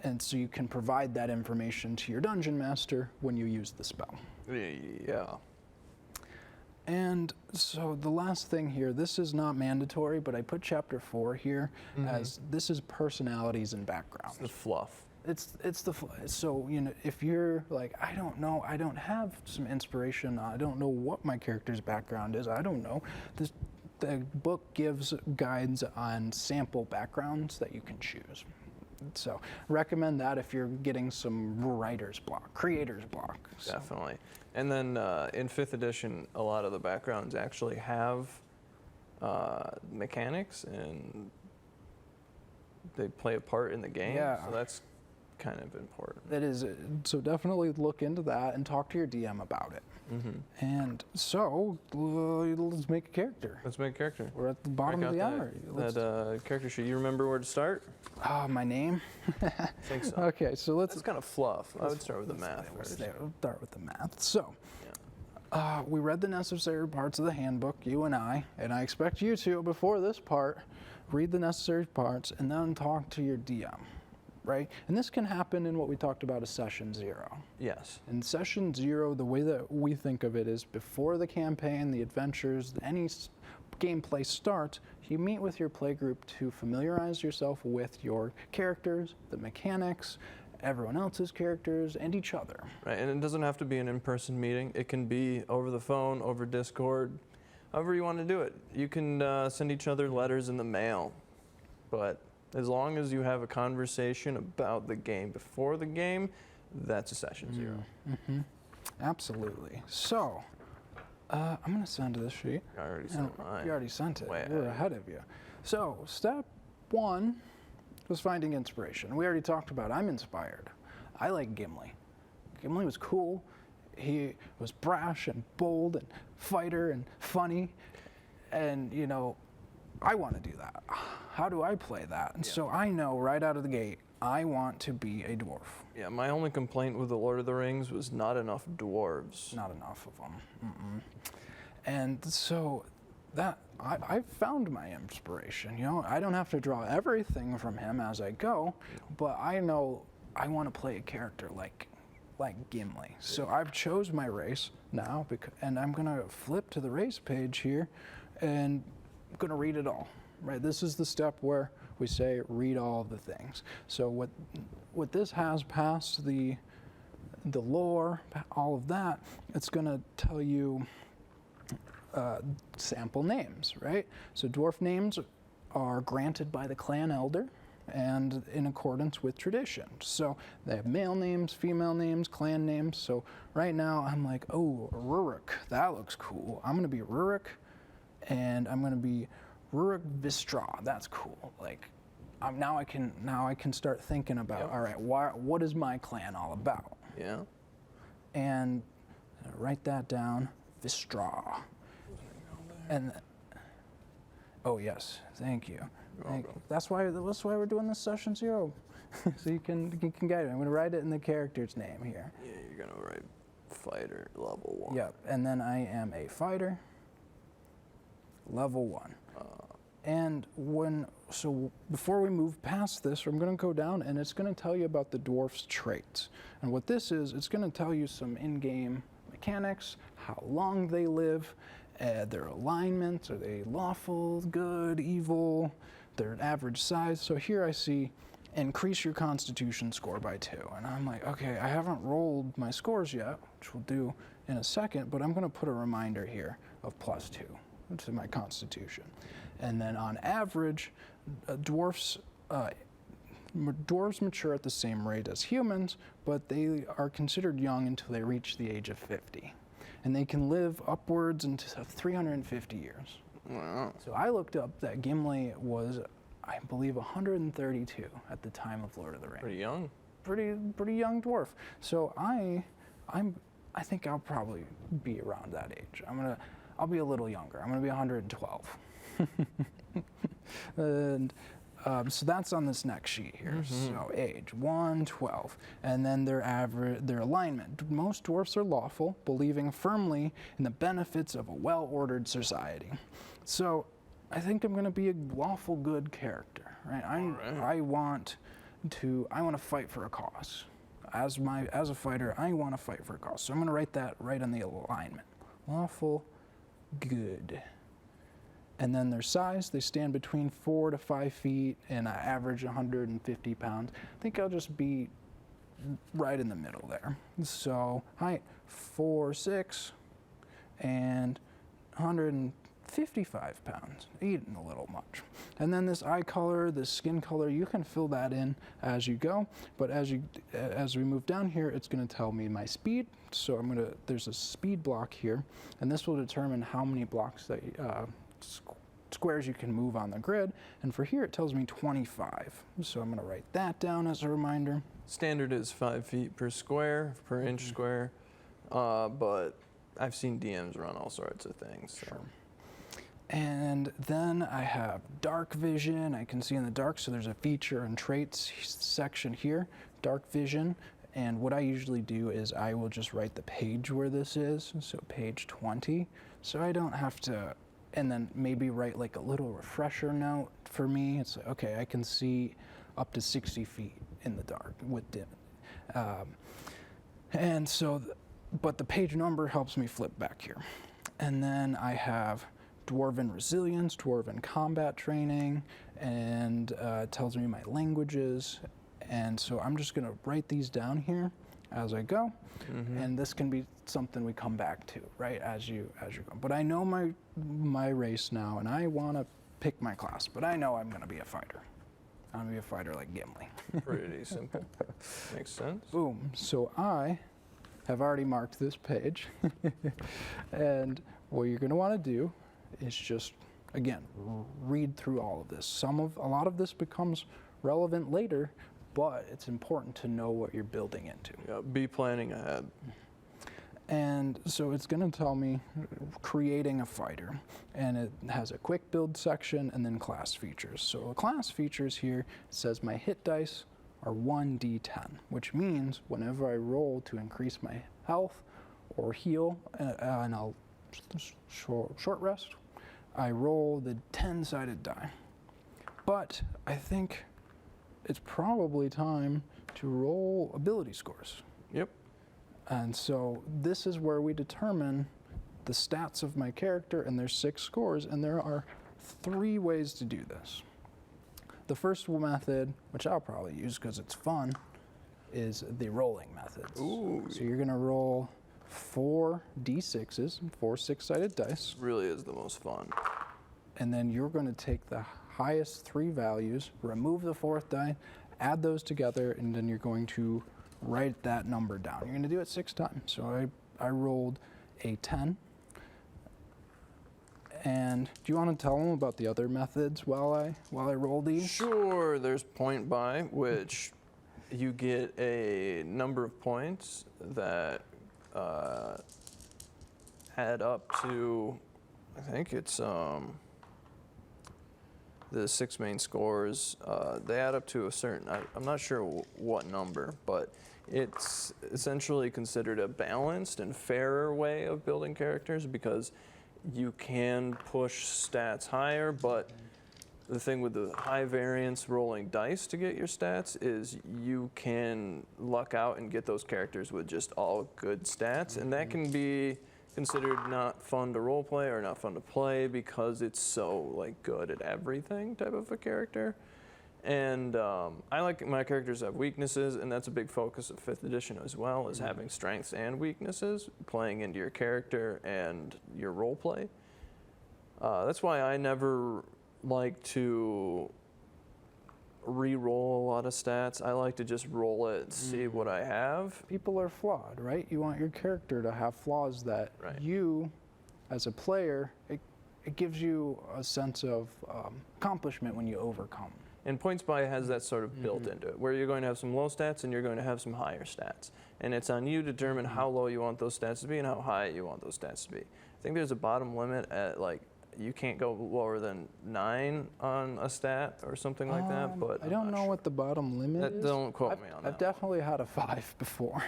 And so you can provide that information to your dungeon master when you use the spell.
Yeah.
And so the last thing here, this is not mandatory, but I put chapter 4 here as this is personalities and backgrounds.
It's the fluff.
So, you know, if you're like, I don't know, I don't have some inspiration, I don't know what my character's background is, I don't know. The book gives guides on sample backgrounds that you can choose. So recommend that if you're getting some writer's block, creator's block. So.
Definitely. And then in 5th edition, a lot of the backgrounds actually have mechanics and they play a part in the game.
Yeah.
So that's kind of important.
It is. So definitely look into that and talk to your DM about it. And so let's make a character.
Let's make a character.
We're at the bottom of the hour.
That character sheet. You remember where to start?
My name?
I think so.
Okay, so let's...
That's kind of fluff. I would start with the math first.
Start with the math. So, we read the necessary parts of the handbook, you and I expect you to, before this part, read the necessary parts and then talk to your DM, right? And this can happen in what we talked about as session 0.
Yes.
In session 0, the way that we think of it is before the campaign, the adventures, any gameplay starts, you meet with your playgroup to familiarize yourself with your characters, the mechanics, everyone else's characters, and each other.
Right, and it doesn't have to be an in-person meeting. It can be over the phone, over Discord, however you want to do it. You can send each other letters in the mail, but as long as you have a conversation about the game before the game, that's a session 0.
Absolutely. So, I'm going to send this sheet.
I already sent mine.
You already sent it.
Way
We're
ahead.
ahead of you. So, step 1 was finding inspiration. We already talked about I'm inspired. I like Gimli. Gimli was cool. He was brash and bold and fighter and funny. And, you know, I want to do that. How do I play that? And so I know right out of the gate, I want to be a dwarf.
Yeah, my only complaint with The Lord of the Rings was not enough dwarves.
Not enough of them. And so that I found my inspiration. You know, I don't have to draw everything from him as I go, but I know I want to play a character like Gimli. So I've chose my race now, and I'm gonna flip to the race page here, and I'm gonna read it all. Right, this is the step where we say read all of the things. So what this has past the lore, all of that, it's gonna tell you sample names, right? So dwarf names are granted by the clan elder and in accordance with tradition. So they have male names, female names, clan names. So right now I'm like, oh, Rurik, that looks cool. I'm gonna be Rurik, and I'm gonna be Rurik Vistra. That's cool. Like, now I can start thinking about, all right, what is my clan all about?
Yeah.
And write that down, Vistra. And oh yes, thank you. That's why we're doing this session 0, so you can guide it. I'm gonna write it in the character's name here.
Yeah, you're gonna write fighter level 1.
Yep, and then I am a fighter, level 1. And before we move past this, I'm going to go down and it's going to tell you about the dwarf's traits. And what this is, it's going to tell you some in-game mechanics, how long they live, their alignments, are they lawful, good, evil, their average size. So here I see increase your constitution score by 2. And I'm like, okay, I haven't rolled my scores yet, which we'll do in a second, but I'm going to put a reminder here of +2 to my constitution. And then on average, dwarves mature at the same rate as humans, but they are considered young until they reach the age of 50. And they can live upwards into 350 years.
Wow.
So I looked up that Gimli was, I believe, 132 at the time of Lord of the Rings.
Pretty young.
Pretty young dwarf. So I think I'll probably be around that age. I'll be a little younger. I'm gonna be 112. And so that's on this next sheet here. So age 112, and then their alignment. Most dwarfs are lawful, believing firmly in the benefits of a well-ordered society. So I think I'm going to be a lawful good character, right? I want to fight for a cause. As a fighter, I want to fight for a cause. So I'm going to write that right on the alignment. Lawful good. And then their size, they stand between 4 to 5 feet and I average 150 pounds. I think I'll just be right in the middle there. So height 4'6" and 155 pounds, eating a little much. And then this eye color, this skin color, you can fill that in as you go. But as we move down here, it's going to tell me my speed. So there's a speed block here, and this will determine how many blocks that squares you can move on the grid. And for here, it tells me 25. So I'm going to write that down as a reminder.
Standard is 5 feet per square, per inch square, but I've seen DMs run all sorts of things. So.
Sure. And then I have dark vision. I can see in the dark, so there's a feature and traits section here, dark vision. And what I usually do is I will just write the page where this is, so page 20. So I don't have to, and then maybe write like a little refresher note for me. It's like, okay, I can see up to 60 feet in the dark with dim. And so, but the page number helps me flip back here. And then I have Dwarven Resilience, Dwarven Combat Training, and it tells me my languages. And so I'm just going to write these down here as I go. And this can be something we come back to, right, as you go. But I know my race now, and I want to pick my class, but I know I'm going to be a fighter. I'm going to be a fighter like Gimli.
Pretty simple. Makes sense.
Boom. So I have already marked this page. And what you're going to want to do is just, again, read through all of this. A lot of this becomes relevant later, but it's important to know what you're building into.
Yeah, be planning ahead.
And so it's going to tell me creating a fighter, and it has a quick build section and then class features. So class features here says my hit dice are 1d10, which means whenever I roll to increase my health or heal, and I'll short rest, I roll the 10-sided die. But I think it's probably time to roll ability scores.
Yep.
And so this is where we determine the stats of my character, and there's 6 scores, and there are 3 ways to do this. The first method, which I'll probably use because it's fun, is the rolling methods.
Ooh.
So you're going to roll 4 d6s, 4 6-sided dice.
Really is the most fun.
And then you're going to take the highest 3 values, remove the 4th die, add those together, and then you're going to write that number down. You're going to do it 6 times. So I rolled a 10. And do you want to tell them about the other methods while I roll these?
Sure. There's point buy, which you get a number of points that add up to, I think it's the 6 main scores. They add up to a certain, I'm not sure what number, but it's essentially considered a balanced and fairer way of building characters because you can push stats higher, but the thing with the high variance rolling dice to get your stats is you can luck out and get those characters with just all good stats, and that can be considered not fun to roleplay or not fun to play because it's so like good at everything type of a character. And I like my characters have weaknesses, and that's a big focus of 5th edition as well, is having strengths and weaknesses, playing into your character and your roleplay. That's why I never like to re-roll a lot of stats. I like to just roll it, see what I have.
People are flawed, right? You want your character to have flaws that you, as a player, it gives you a sense of accomplishment when you overcome.
And points buy has that sort of built into it, where you're going to have some low stats and you're going to have some higher stats. And it's on you to determine how low you want those stats to be and how high you want those stats to be. I think there's a bottom limit at like, you can't go lower than 9 on a stat or something like that, but
I don't know what the bottom limit is.
Don't quote me on that.
I've definitely had a 5 before.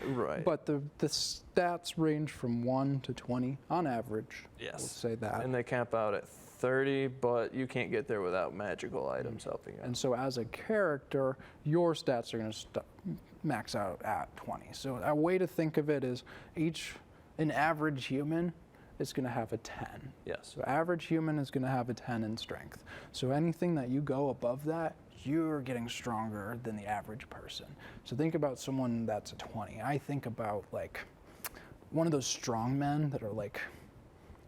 Right.
But the stats range from 1 to 20 on average.
Yes.
We'll say that.
And they cap out at 30, but you can't get there without magical items helping you.
And so as a character, your stats are going to max out at 20. So a way to think of it is an average human is going to have a 10.
Yes.
So average human is going to have a 10 in strength. So anything that you go above that, you're getting stronger than the average person. So think about someone that's a 20. I think about like one of those strong men that are like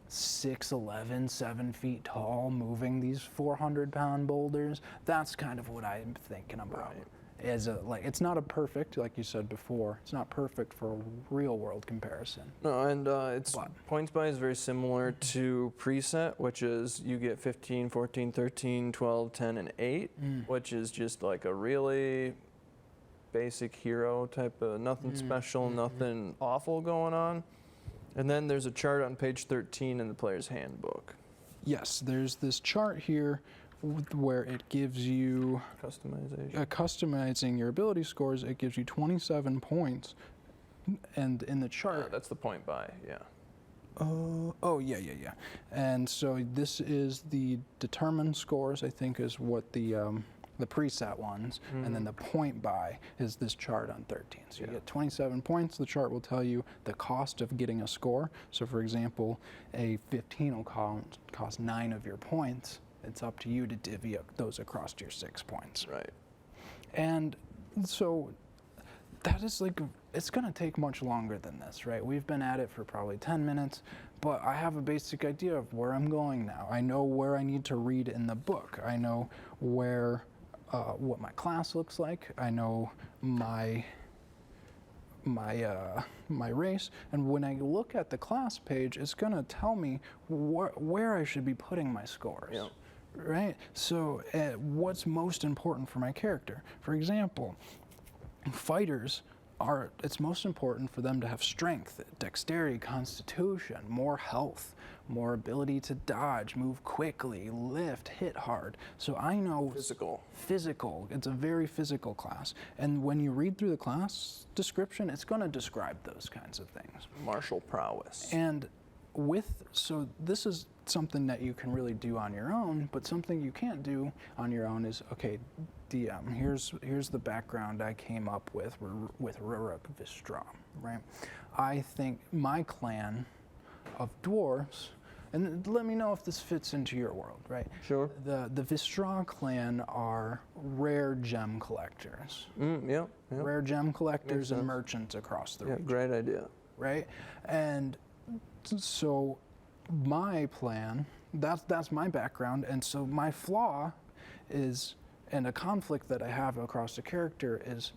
6'11", 7 feet tall, moving these 400-pound boulders. That's kind of what I'm thinking about.
Right.
It's not a perfect, like you said before, it's not perfect for a real world comparison.
No, and it's points by is very similar to preset, which is you get 15, 14, 13, 12, 10, and 8, which is just like a really basic hero type of nothing special, nothing awful going on. And then there's a chart on page 13 in the player's handbook.
Yes, there's this chart here where it gives you customizing your ability scores. It gives you 27 points, and in the chart,
that's the point buy, yeah.
Yeah. And so this is the determined scores, I think, is what the preset ones, and then the point buy is this chart on 13. So you get 27 points. The chart will tell you the cost of getting a score. So for example, a 15 will cost 9 of your points. It's up to you to divvy up those across your 6 points.
Right.
And so that is like, it's going to take much longer than this, right? We've been at it for probably 10 minutes, but I have a basic idea of where I'm going now. I know where I need to read in the book. I know where, what my class looks like. I know my race, and when I look at the class page, it's going to tell me where I should be putting my scores.
Yep.
Right? So what's most important for my character? For example, fighters it's most important for them to have strength, dexterity, constitution, more health, more ability to dodge, move quickly, lift, hit hard. So I know physical. It's a very physical class. And when you read through the class description, it's going to describe those kinds of things.
Martial prowess.
And so this is something that you can really do on your own, but something you can't do on your own is, okay, DM, here's the background I came up with Rurik Vistram, right? I think my clan of dwarves, and let me know if this fits into your world, right?
Sure.
The Vistram clan are rare gem collectors.
Yep.
Rare gem collectors and merchants across the region.
Great idea.
Right? And so my plan, that's my background, and so my flaw is, and a conflict that I have across the character is,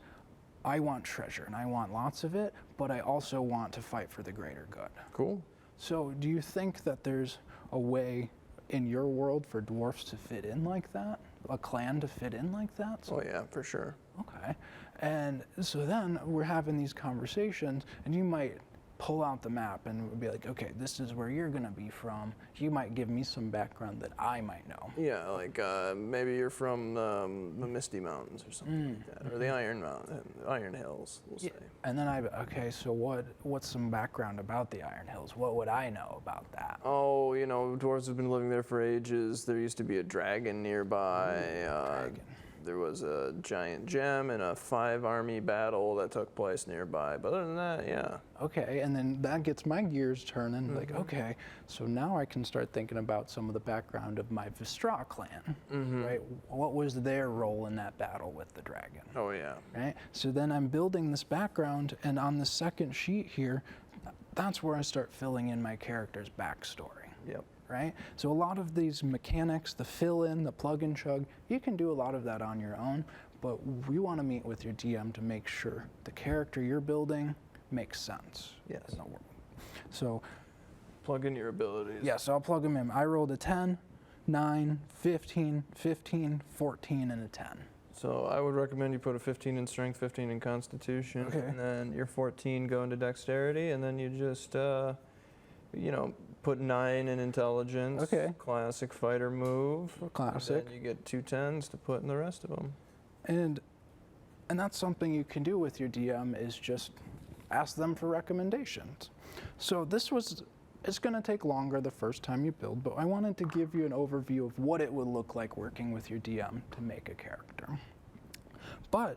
I want treasure and I want lots of it, but I also want to fight for the greater good.
Cool.
So do you think that there's a way in your world for dwarfs to fit in like that? A clan to fit in like that?
Oh yeah, for sure.
Okay. And so then we're having these conversations, and you might pull out the map and be like, okay, this is where you're going to be from. You might give me some background that I might know.
Yeah, like maybe you're from the Misty Mountains or something like that, or the Iron Hills, we'll say.
And then okay, so what's some background about the Iron Hills? What would I know about that?
Oh, dwarves have been living there for ages. There used to be a dragon nearby.
Dragon.
There was a giant gem in a 5-army battle that took place nearby. But other than that, yeah.
Okay, and then that gets my gears turning. Like, okay, so now I can start thinking about some of the background of my Vistra clan, right? What was their role in that battle with the dragon?
Oh, yeah.
Right? So then I'm building this background, and on the second sheet here, that's where I start filling in my character's backstory.
Yep.
Right? So a lot of these mechanics, the fill in, the plug and chug, you can do a lot of that on your own, but we want to meet with your DM to make sure the character you're building makes sense in the world. So
plug in your abilities.
Yes, I'll plug them in. I rolled a 10, 9, 15, 15, 14, and a 10.
So I would recommend you put a 15 in strength, 15 in constitution, and then your 14 go into dexterity, and then you just, put 9 in intelligence.
Okay.
Classic fighter move.
Classic.
And then you get 2 10s to put in the rest of them.
And that's something you can do with your DM is just ask them for recommendations. So it's going to take longer the first time you build, but I wanted to give you an overview of what it would look like working with your DM to make a character. But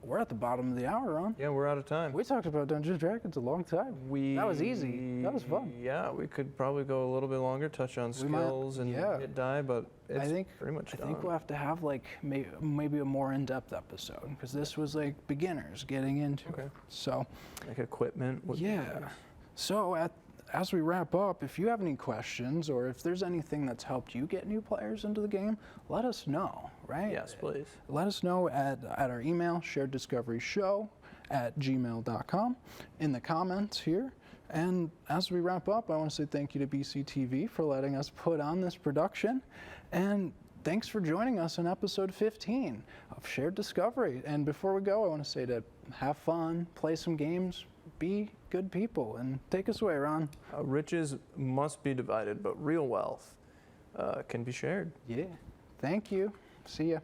we're at the bottom of the hour, Ron.
Yeah, we're out of time.
We talked about Dungeons & Dragons a long time. That was easy. That was fun.
Yeah, we could probably go a little bit longer, touch on skills and hit die, but it's pretty much done.
I think we'll have to have like maybe a more in-depth episode, because this was like beginners getting into it. So,
like equipment.
So as we wrap up, if you have any questions or if there's anything that's helped you get new players into the game, let us know, right?
Yes, please.
Let us know at our email, shareddiscoveryshow@gmail.com, in the comments here. And as we wrap up, I want to say thank you to BCTV for letting us put on this production. And thanks for joining us in episode 15 of Shared Discovery. And before we go, I want to say to have fun, play some games, be good people, and take us away, Ron.
Riches must be divided, but real wealth can be shared.
Yeah. Thank you. See ya.